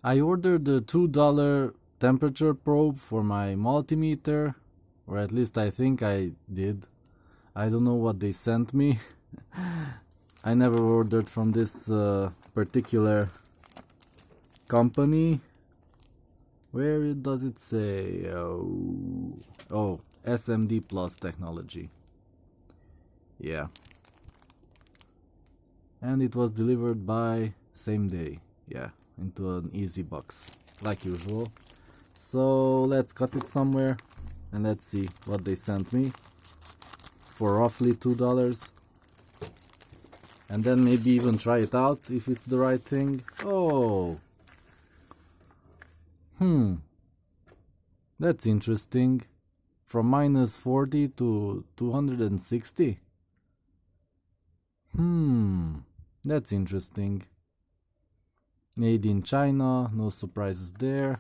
I ordered a $2 temperature probe for my multimeter, or at least I think I did. I don't know what they sent me. I never ordered from this particular company. Where does it say? Oh, SMD Plus technology. Yeah. And it was delivered by same day. Yeah, into an easy box, like usual. So let's cut it somewhere and let's see what they sent me for roughly $2. And then maybe even try it out if it's the right thing. Oh. That's interesting. From -40 to 260. That's interesting. Made in China, no surprises there.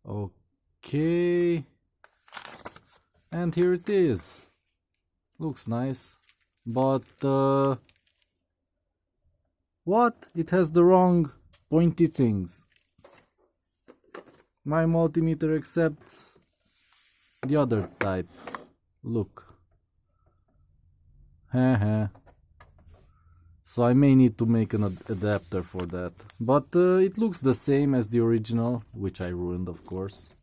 Okay. And here it is. Looks nice. But, what? It has the wrong pointy things. My multimeter accepts the other type. Look. Haha. So I may need to make an adapter for that. But it looks the same as the original, which I ruined, of course.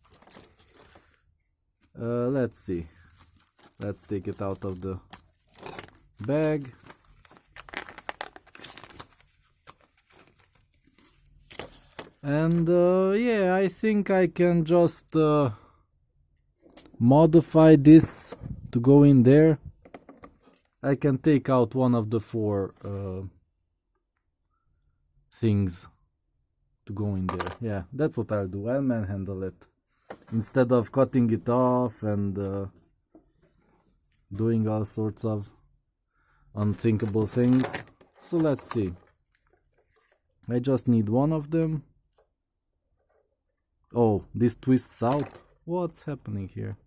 Let's see. Let's take it out of the bag. And yeah, I think I can just modify this to go in there. I can take out one of the 4 things to go in there. Yeah, that's what I'll do. I'll manhandle it instead of cutting it off and doing all sorts of unthinkable things. So let's see. I just need one of them. Oh, this twists out? What's happening here?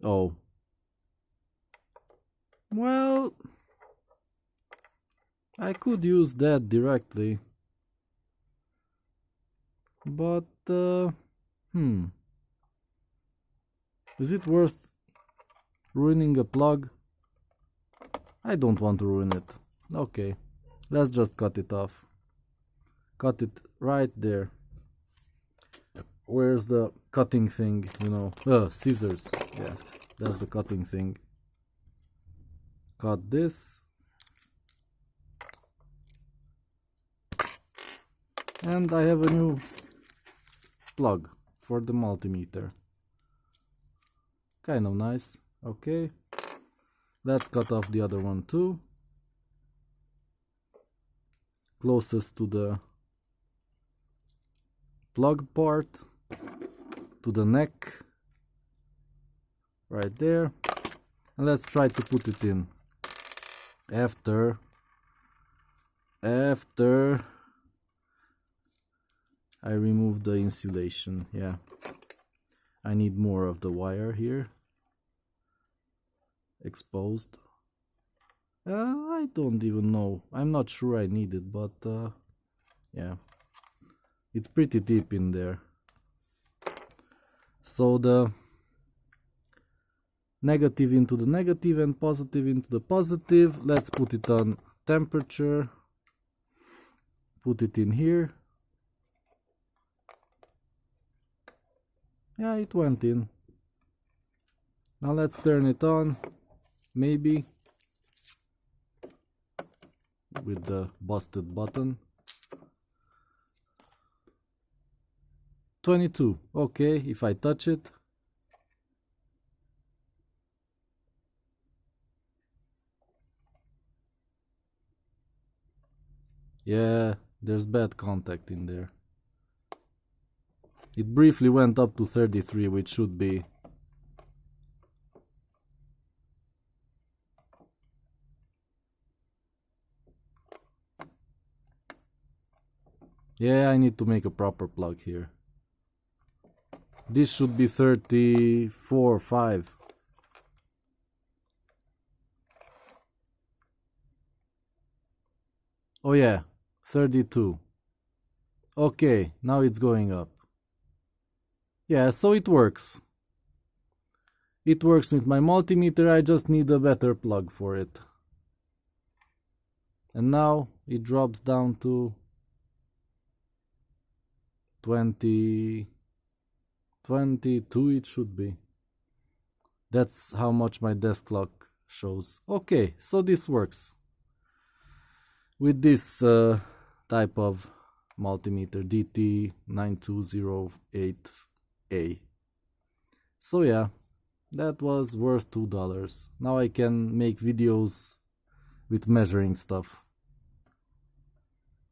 Oh. Well, I could use that directly. But, is it worth ruining a plug? I don't want to ruin it. Okay, let's just cut it off. Cut it right there. Where's the cutting thing, you know? Scissors. Yeah, that's the cutting thing. Cut this. And I have a new plug for the multimeter. Kind of nice. Okay. Let's cut off the other one too. Closest to the plug part, to the neck, right there. And let's try to put it in after I remove the insulation. Yeah, I need more of the wire here exposed. I don't even know. I'm not sure I need it, but yeah, it's pretty deep in there. So the negative into the negative and positive into the positive. Let's put it on temperature. Put it in here. Yeah, it went in. Now let's turn it on. Maybe with the busted button. 22. Okay, if I touch it. Yeah, there's bad contact in there. It briefly went up to 33, which should be yeah, I need to make a proper plug here. This should be 34, 5. Oh yeah, 32. Okay, now it's going up. Yeah, so it works. It works with my multimeter, I just need a better plug for it. And now it drops down to 20, 22 it should be. That's how much my desk clock shows. Okay, so this works with this type of multimeter DT9208A. So yeah, that was worth $2. Now I can make videos with measuring stuff.